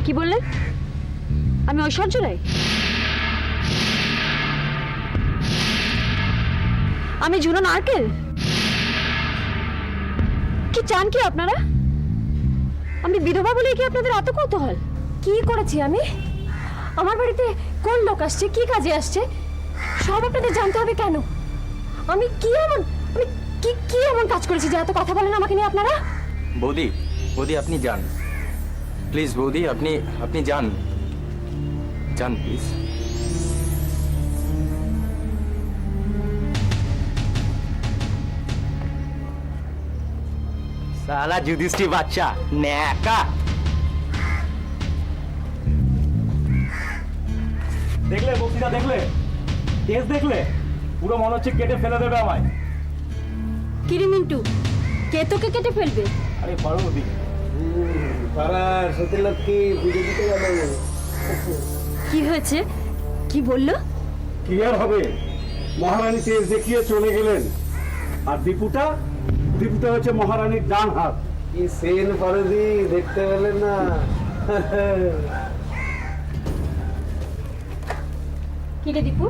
কি বললেন? আমি ঐশ্বর্য রায়? আমি ঝুনো নারকেল? কি চান কি আপনারা? আমি বিধবা বলে কি আপনাদের এত কৌতূহল? কি করেছি আমি? আমার বাড়িতে কোন লোক আসছে, কি কাজে আসছে, সব আপনাদের জানতে হবে কেন? আমি কি এমন কাজ করেছি যে এত কথা বলেন আমাকে নিয়ে আপনারা? বৌদি, বৌদি আপনি যান প্লিজ। বৌদি আপনি যান যান প্লিজ। সালা যুধিষ্ঠির বাচ্চা ন্যাকা। দেখলে বক্তৃতা, দেখলে কেস, দেখলে পুরো মনে হচ্ছে কেটে ফেলে দেবে আমায়। কিরে মিন্টু, কে তোকে কেটে ফেলবে? আরে পার্বতী, পাড়ার সতীলক্ষ্মী পুজো দিতে গেল। কি হয়েছে? কি বললো? কি আর হবে, মহারানী তেজ দেখিয়ে চলে গেলেন। আর দীপুটা হচ্ছে মহারানীর ডান হাত। কি সেন পারদি, দেখতে পেলেন না? কিরে দীপু,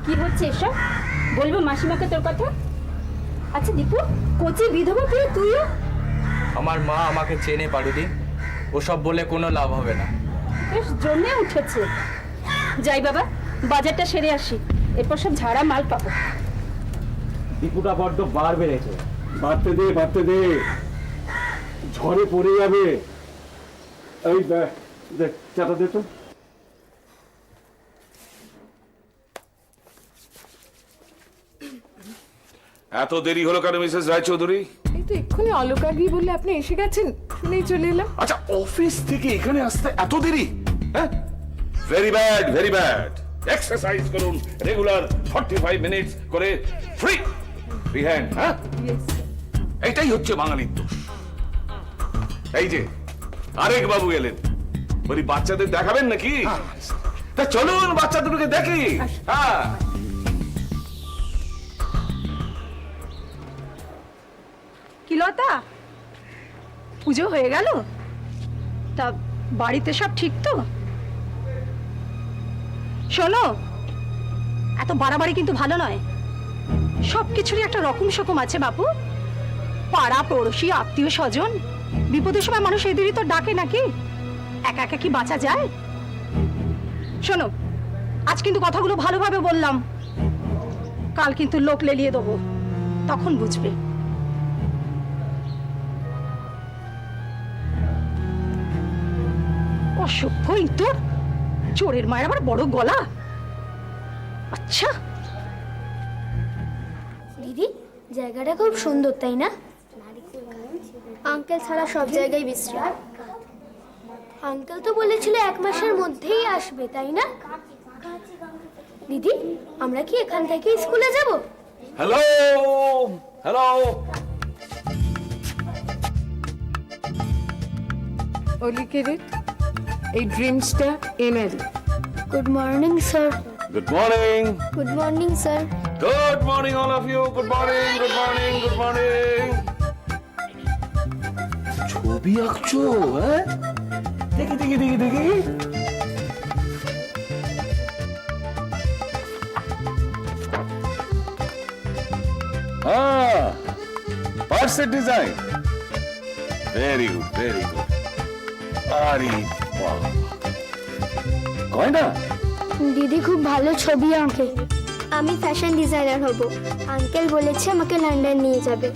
কি হচ্ছে এসব? বলবো মাসিমাকে তোর কথা? আচ্ছা দীপু, কোচি বিধবা পেয়ে তুইও? আমার মা আমাকে চেনে পারুদি, ওসব বলে কোনো লাভ হবে না। বেশ জমে উঠেছে। যাই বাবা, বাজারটা সেরে আসি, এরপর সব ঝাড়া মাল পাবো। দীপুটা বড্ড বার বেড়েছে। বাড়তে দে, ঝড়ে পড়ে যাবে। এই দেখ, চাটা দে তো। এত দেরি হলো কেন মিসেস রায়চৌধুরী? এই তো এক্ষুনি অলকাগি বলে আপনি এসে গেছেন, শুনেই চলে এলাম। আচ্ছা, অফিস থেকে এখানে আসতে এত দেরি? হ্যাঁ, very bad, very bad. Exercise করুন রেগুলার 45 মিনিটস করে, ফ্রি হ্যান্ড। হ্যাঁ, এইটাই হচ্ছে বাঙালির দোষ। এই যে আরেক বাবু এলেন, বলি বাচ্চাদের দেখাবেন নাকি? তা চলুন বাচ্চা দুটোকে দেখি। হ্যাঁ, কি লতা, পুজো হয়ে গেল? তা বাড়িতে সব ঠিক তো? শোনো, এত বাড়াবাড়ি কিন্তু ভালো নয়। সবকিছুরই একটা রকম সকম আছে বাপু। পাড়া পড়োশি আত্মীয় স্বজন, বিপদের সময় মানুষ এদেরই তো ডাকে নাকি? একা একা কি বাঁচা যায়? শোনো, আজ কিন্তু কথাগুলো ভালোভাবে বললাম, কাল কিন্তু লোক লেলিয়ে দেবো, তখন বুঝবে। অসভ্য ইতর, চোরের মায়ের আবার বড় গলা। আচ্ছা দিদি, জায়গাটা খুব সুন্দর তাই না? আঙ্কেল ছাড়া সব জায়গায় বিশ্রাম। আঙ্কেল তো বলেছিল 1 মাসের মধ্যেই আসবে তাই না? দিদি, আমরা কি এখান থেকে স্কুলে যাব? Hello hello. অলিকে রে, এই ড্রিমসটা এনে দে। Good morning sir. Good morning. Good morning sir. Good morning all of you. Good morning, good morning, good morning. ছবি আঁকছো? হ্যাঁ, দেখি। হ্যাঁ, পার্সের design. Very good, very good. আরে বাহ, গয়না। দিদি খুব ভালো ছবি আঁকে। আমি ফ্যাশন ডিজাইনার হব। আঙ্কেল বলেছে আমাকে লন্ডন নিয়ে যাবে।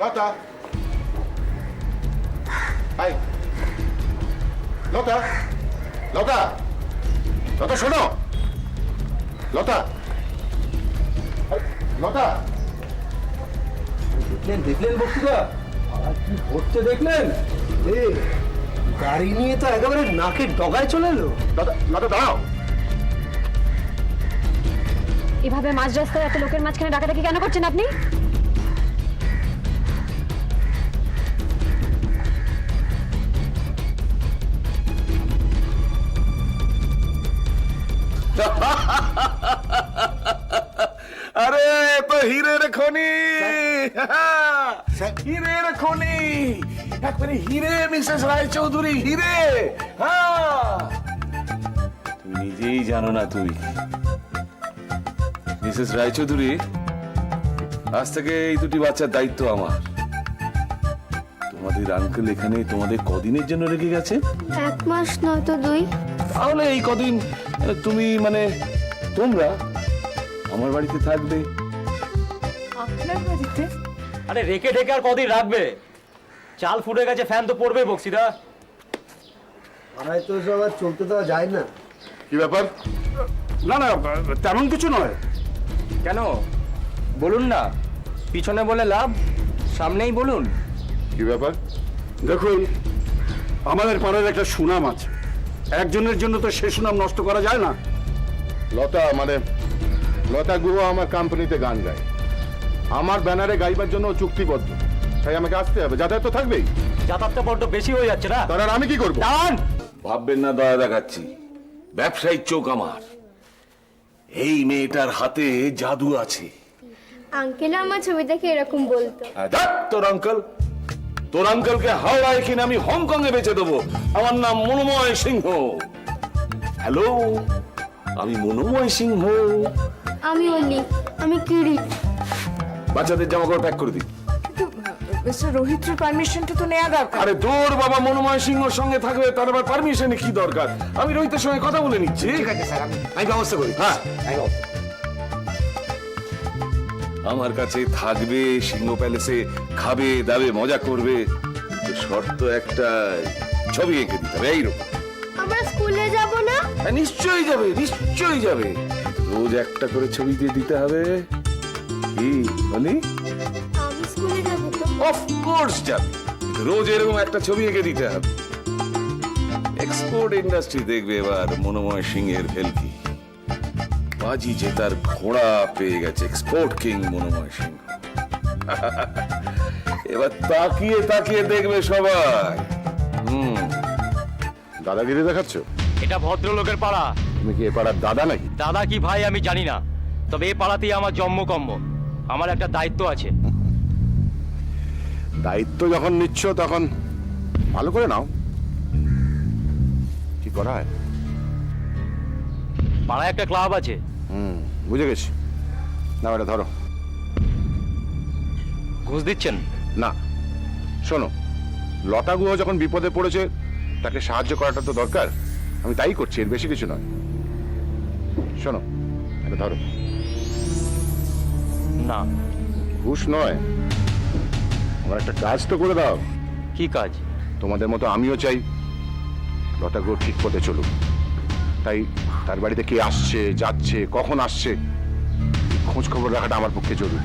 লতা, হাই লতা, লতা, লতা শোনো, লতা, লতা, দেখলেন বক্তৃতা আর কি হচ্ছে দেখলেন? গাড়ি নিয়ে তো একেবারে নাকের ডগায় চলে এলো। দাদা দাঁড়াও। এভাবে মাঝ রাস্তায় এত লোকের মাঝখানে ডাকাডাকি কেন করছেন আপনি? আরে তো হীরের খনি, হীরের খনি, একবারে হীরে মিসেস রায়চৌধুরী, হীরে। তুমি নিজেই জানো না তুমি মিসেস রায়চৌধুরী, আজ থেকে এই দুটি বাচ্চার দায়িত্ব আমার। তোমাদের আঙ্কেল এখানে তোমাদের কদিনের জন্য রেখে গেছে? 1 মাস নয়তো 2। তাহলে এই কদিন তুমি মানে তোমরা আমার বাড়িতে থাকবে। আপনার বাড়িতে? আরে রেখে ঢেকে আর কদিন রাখবে? চাল ফুটে গেছে, ফ্যান তো পড়বে বক্সিদা। পাড়ায় তো সব আর চলতে দেওয়া যায় না। কি ব্যাপার? না না, তেমন কিছু নয়। কেন বলুন না, পিছনে বলে লাভ, সামনেই বলুন। কি ব্যাপার? দেখুন, আমাদের পাড়ার একটা সুনাম আছে, একজনের জন্য তো সে সুনাম নষ্ট করা যায় না। লতা মানে লতা গুহ আমার কোম্পানিতে গান গায়, আমার ব্যানারে গাইবার জন্য চুক্তিবদ্ধ, তাই আমাকে আসতে হবে। যাতায়াত তো থাকবেই। যাতায়াতটা বড্ড বেশি হয়ে যাচ্ছে না? তার আর আমি কি করবো? দাঁড়ান। ভাববেন না দয়া দেখাচ্ছি, ব্যবসায়িক চোখ আমার। এই মেয়েটার হাতে জাদু আছে। আঙ্কেল আমার ছবি দেখে এরকম বলতো। তোর আঙ্কেল, তোর আঙ্কেলকে হাওড়ায় কিনে আমি হংকং এ বেচে দেবো। আমার নাম মনোময় সিংহ। হ্যালো, আমি মনোময় সিংহ। আমি অলি, আমি কিরিট। বাচ্চাদের জামা কাপড় প্যাক করে দিই। মিস্টার রোহিতের পারমিশনটা তো নেওয়া দরকার। আরে তোর বাবা মনোময় সিংহর সঙ্গে থাকবে, তার আবার পারমিশনে কি দরকার? আমি রোহিতের সঙ্গে কথা বলে নিচ্ছি। ঠিক আছে স্যার, আমি ব্যবস্থা করি। হ্যাঁ, আমি ব্যবস্থা- আমার কাছে থাকবে, সিংহ প্যালেসে খাবে দাবে মজা করবে, কিন্তু শর্ত একটা, ছবি এঁকে দিতে হবে এইরকম। আমরা স্কুলে যাব না? হ্যাঁ, নিশ্চয়ই যাবে, নিশ্চয়ই যাবে। রোজ একটা করে ছবি দিয়ে দিতে হবে। কি বলি? আমি স্কুলে যাব তো। অফকোর্স যাবে, কিন্তু রোজ এরকম একটা ছবি এঁকে দিতে হবে। এক্সপোর্ট ইন্ডাস্ট্রি দেখবে এবার মনোময় সিংহের ভেলকি। বাজি জেতার ঘোড়া পেয়ে গেছে এক্সপোর্ট কিং মনোময় সিংহ। এবার তাকিয়ে তাকিয়ে দেখবে সবাই। দাদাগিরি দেখাচ্ছ? এটা ভদ্রলোকের পাড়া। তুমি কি এ পাড়ার দাদা নাকি? দাদা কি ভাই আমি জানি না, তবে এই পাড়াতেই আমার জন্মকম্ম। আমার একটা দায়িত্ব আছে। দায়িত্ব যখন নিচ্ছ তখন ভালো করে নাও। কি করা হয়? পাড়ায় একটা ক্লাব আছে। বুঝে গেছি। না, এটা ধরো। ঘুষ দিচ্ছেন? না, শোনো, লতা গুহ যখন বিপদে পড়েছে তাকে সাহায্য করাটা তো দরকার, আমি তাই করছি, এর বেশি কিছু নয়। শোনো, এটা ধরো। না। ঘুষ নয়, আমার একটা কাজ তো করে দাও। কি কাজ? তোমাদের মতো আমিও চাই লতা গুহ ঠিক পথে চলুক, তাই তার বাড়িতে কে আসছে যাচ্ছে কখন আসছে খোঁজ খবর রাখাটা আমার পক্ষে জরুরি।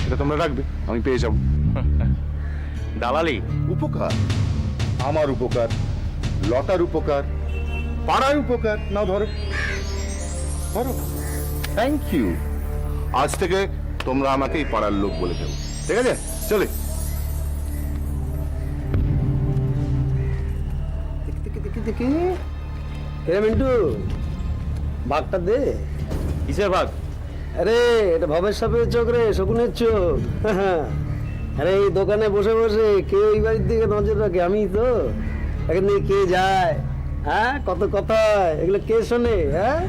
সেটা তোমরা রাখবে, আমি পেয়ে যাব। দালালি? উপকার, আমার উপকার, লতার উপকার, পাড়ার উপকার। নাও ধরো, ধরো। Thank you. আজ থেকে তোমরা আমাকে এই পাড়ার লোক বলে দেবো, ঠিক আছে? চলে। দেখি হে মিন্টু, বাঘটা দে। কিসের ভাগ? আরে এটা ভবের সাপের চোখ রে, শকুনের চোখ। আরে এই দোকানে বসে বসে কে এই বাড়ির দিকে নজর রাখে? আমি তো। এখান থেকে কে যায়, হ্যাঁ, কত কথা এগুলো কে শোনে? হ্যাঁ,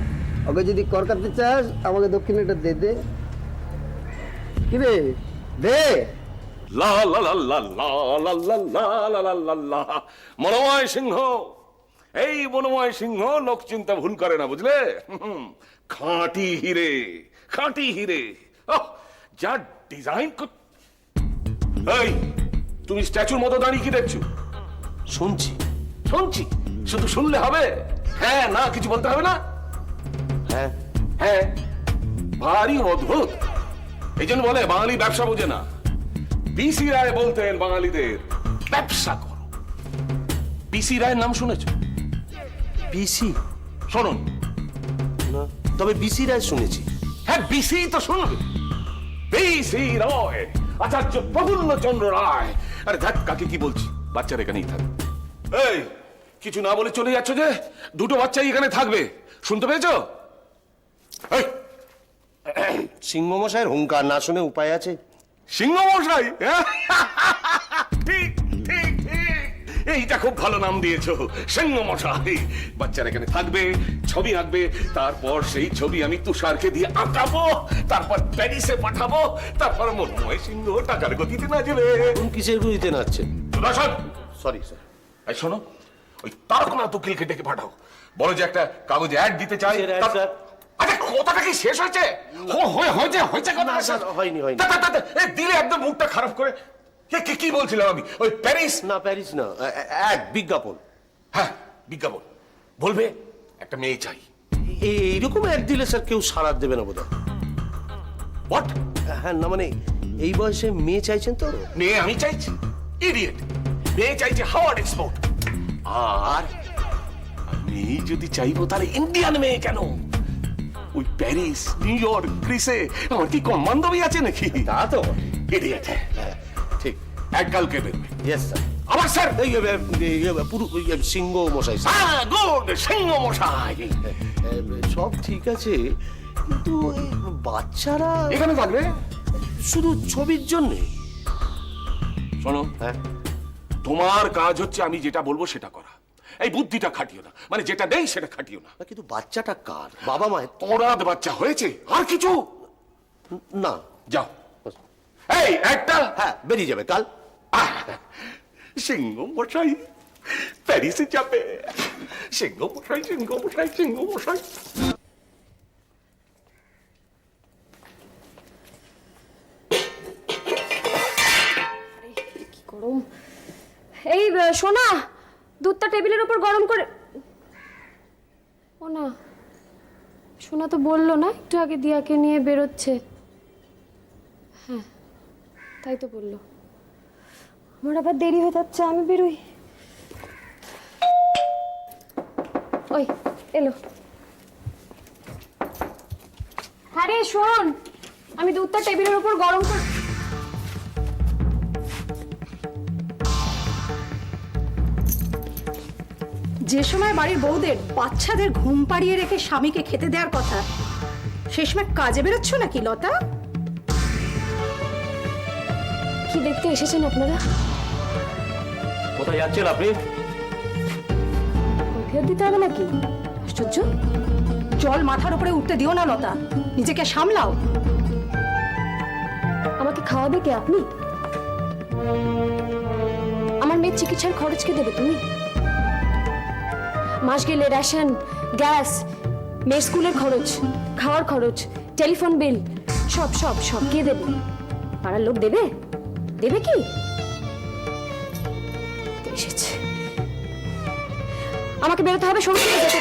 ওকে যদি কর কাটতে চাস আমাকে দক্ষিণেটা দে। দে কি রে, দে। লা লা লা লা লা লা লা লা লা লা লা লা। মনোময় সিংহ, এই মনোময় সিংহ লোক চিন্তা ভুল করে না, বুঝলে? খাঁটি হিরে, খাঁটি হিরে। যা ডিজাইন। এই তুমি স্ট্যাচুর মতো দাঁড়িয়ে কি দেখছো? শুনছি, শুনছি। শুধু শুনলে হবে? হ্যাঁ না কিছু বলতে হবে না? হ্যাঁ হ্যাঁ, ভারী অদ্ভুত। এই জন্য বলে বাঙালি ব্যবসা বোঝে না। পিসি রায় বলতেন বাঙালিদের ব্যবসা করো। পিসি রায়ের নাম শুনেছ? বিসি শুনুন। না, তবে বিসি রায় শুনেছি। হ্যাঁ, বিসি তো শুনবে। পিসি রায়, আচার্য প্রফুল্লচন্দ্র রায়। আরে ধ্যাত, কাকে কি বলছি, বাচ্চার এখানেই থাকবে। এই, কিছু না বলে চলে যাচ্ছ যে? দুটো বাচ্চাই এখানে থাকবে, শুনতে পেয়েছো? এই, সিংহ মশাইয়ের হুঙ্কার না শুনে উপায় আছে? সিংহ মশাই? ঠিক ঠিক ঠিক, এইটা খুব ভালো নাম দিয়েছো, সিংহ মশাই। বাচ্চারা এখানে থাকবে, ছবি আঁকবে, তারপর সেই ছবি আমি তুষারকে দিয়ে আঁকাবো, তারপর প্যারিসে পাঠাবো, তারপর মনময় সিংহ টাকার গতিতে নাচবে। কোন কিসের গুলিতে নাচছেন? Sorry sir. এই শোনো, ওই তারকনাথ উকিলকে ডেকে পাঠাও, বলো যে একটা কাগজে অ্যাড দিতে চাই। কিসের ad, স্যার? আরে কথাটা কি শেষ হয়েছে? হয়েছে কথা। না, স্যার, হয়নি। দিলে একদম মুখটা খারাপ করে। কি বলছিলাম আমি? ওই প্যারিস? না, প্যারিস না, এক বিজ্ঞাপন। হ্যাঁ, বিজ্ঞাপন বলবে একটা মেয়ে চাই। এইরকম এক দিলে স্যার কেউ সারা দেবে না বোধহয়। হোয়াট? হ্যাঁ, না মানে এই বয়সে মেয়ে চাইছেন তো? মেয়ে আমি চাইছি? ইডিয়েট, মেয়ে চাইছে হাওয়ার্ড এক্সপোর্ট। আর আমি যদি চাইবো তাহলে ইন্ডিয়ান মেয়ে কেন? ওই প্যারিস, নিউ ইয়র্ক, গ্রিসে আমার কি কম বান্ধবী আছে নাকি? তা তো ইডিয়েট। হ্যাঁ, ঠিক। এক কালকে বেরবে। Yes sir. আমার স্যার? পুরো সিংহ মশাই স্যার। হ্যাঁ, গুড, সিংহ মশাই। সব ঠিক আছে, কিন্তু এই বাচ্চারা এখানে থাকবে শুধু ছবির জন্যে? শোনো, হ্যাঁ, তোমার কাজ হচ্ছে আমি যেটা বলবো সেটা করা। এই বুদ্ধিটা খাটিও না, মানে যেটা নেই সেটা খাটিও না। কিন্তু বাচ্চাটা কার? বাবা মায়ের? তোরাদ বাচ্চা হয়েছে, আর কিছু না। যাও। এই একটা, হ্যাঁ, বেরিয়ে যাবে কাল। সিংহ মশাই প্যারিসে যাবে। সিংহ মশাই, সিংহ মশাই, সিংহ মশাই। গরম। এই সোনা, দুধটা টেবিলের উপর গরম করে। ও না, সোনা তো বললো না একটু আগে দিয়াকে নিয়ে বেরোচ্ছে। হ্যাঁ, তাই তো বললো। আমার আবার দেরি হয়ে যাচ্ছে, আমি বেরোই। ওই এলো। হ্যাঁ রে শোন, আমি দুধটা টেবিলের উপর গরম করে। যে সময় বাড়ির বউদের বাচ্চাদের ঘুম পাড়িয়ে রেখে স্বামীকে খেতে দেওয়ার কথা, সে সময় কাজে বেরোচ্ছ নাকি লতা? কি দেখতে এসেছেন আপনারা? কোথায় যাচ্ছেন আপনি? ফেরত দিতে হবে নাকি? আশ্চর্য। জল মাথার উপরে উঠতে দিও না লতা, নিজেকে সামলাও। আমাকে খাওয়াবে কে? আপনি? আমার মেয়ের চিকিৎসার খরচ কে দেবে? তুমি? মাস গেলে রেশন, গ্যাস, মেয়ের স্কুলের খরচ, খাওয়ার খরচ, টেলিফোন বিল, সব সব সব কে দেবে? পাড়ার লোক দেবে? দেবে কি? এসেছে, আমাকে বেরোতে হবে। সমস্ত যেতে।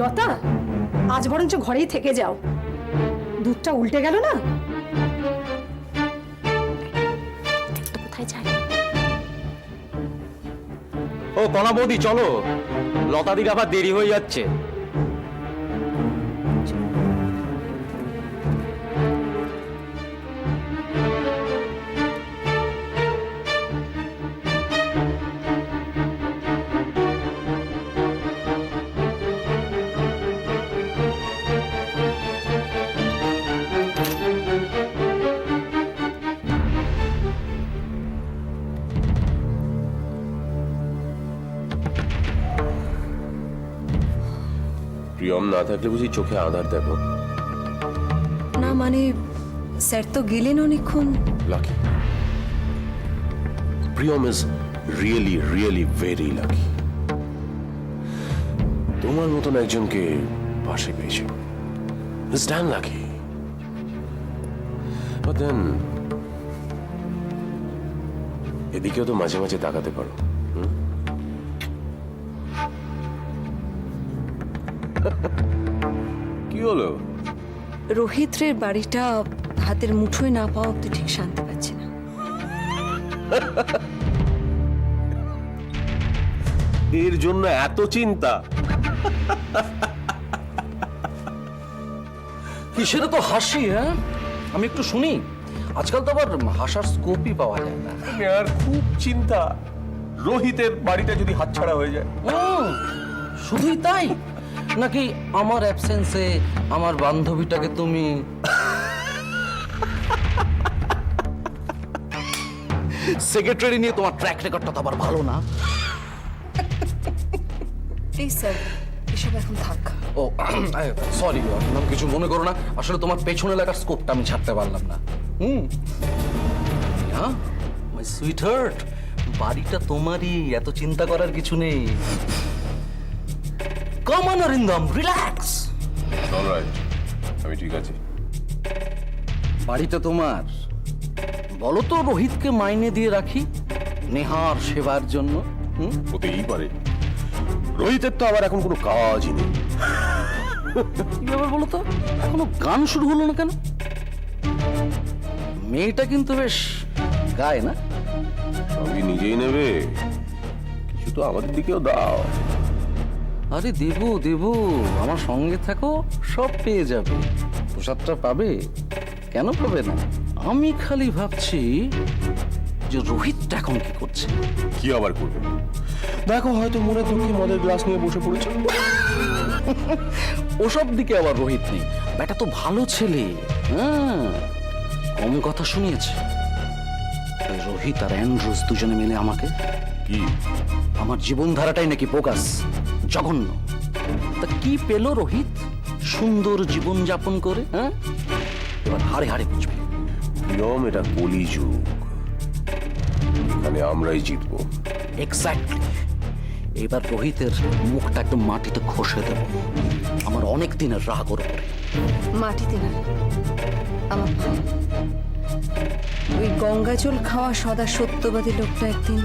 লতা, আজ বরঞ্চ ঘরেই থেকে যাও, দুধটা উল্টে গেল না। কোথায় যায়? ও কণা বৌদি, চলো, লতাদির আবার দেরি হয়ে যাচ্ছে। প্রিয়ম না থাকলে বুঝি চোখে আধার দেখো? না মানে স্যার তো গেলেন অনেকক্ষণ। Lucky, Priyam is really really very lucky. তোমার মতন একজনকে পাশে পেয়েছে। It's damn lucky. But then এদিকেও তো মাঝে মাঝে তাকাতে পারো। হুম? হলো? রোহিত্রের বাড়িটা হাতের মুঠোয় না পাওয়া অব্দি ঠিক শান্তি পাচ্ছি না। এর জন্য এত চিন্তা? কিসের তো হাসি, হ্যাঁ? আমি একটু শুনি। আজকাল তো আবার হাসার স্কোপই পাওয়া যায় না। আর খুব চিন্তা, রোহিতের বাড়িটা যদি হাতছাড়া হয়ে যায়। শুধুই তাই নাকি আমার অ্যাবসেন্সে আমার বান্ধবীটাকে তুমি সেক্রেটারি নিয়ে তোমার ট্র্যাক রেকর্ডটা তো আবার ভালো না। প্লিজ স্যার, এসব এখন থাক। ও সরি, আপনার কিছু মনে করো না। আসলে তোমার পেছনে লাগার স্কোপটা আমি ছাড়তে পারলাম না। হ্যাঁ মাই সুইট হার্ট, বাড়িটা তোমারই, এত চিন্তা করার কিছু নেই। Come on Arindam, relax. Alright, আমি ঠিক আছি। বাড়িটা তোমার, বলো তো রোহিতকে মাইনে দিয়ে রাখি নেহার সেবার জন্য। হতেই পারে, রোহিতের তো আবার এখন কোনো কাজই নেই। কি ব্যাপার বলো তো, এখনো গান শুরু হলো না কেন? মেয়েটা কিন্তু বেশ গায় না? সবই নিজেই নেবে, কিছু তো আমাদের দিকেও দাও। আরে দেবো দেবো, আমার সঙ্গে থাকো, সব পেয়ে যাবে। প্রসাদটা পাবে, কেন পাবে না? আমি খালি ভাবছি যে রোহিতটা এখন কি করছে। কি আবার করবে? দেখো, হয়তো মনে দুঃখে মদের গ্লাস নিয়ে বসে পড়েছে। ওসব দিকে আবার রোহিত নেই, বেটা তো ভালো ছেলে। হ্যাঁ, কম কথা শুনিয়েছে। ওই রোহিত আর অ্যান্ড্রুস দুজনে মিলে আমাকে, কি আমার জীবনধারাটাই নাকি বোগাস, জঘন্য। তা কি পেল রোহিত সুন্দর জীবন যাপন করে? হ্যাঁ, এবার হাড়ে হাড়ে বুঝবে। নিয়ম, এটা কলিযুগ, এখানে আমরাই জিতবো। এক্স্যাক্টলি। এবার রোহিতের মুখটা একদম মাটিতে ঘষে দেব, আমার অনেক দিনের রাগ ওর উপরে। মাটিতে না, আমার পায়ে। ওই গঙ্গাজল খাওয়া সদা সত্যবাদী লোকটা একদিন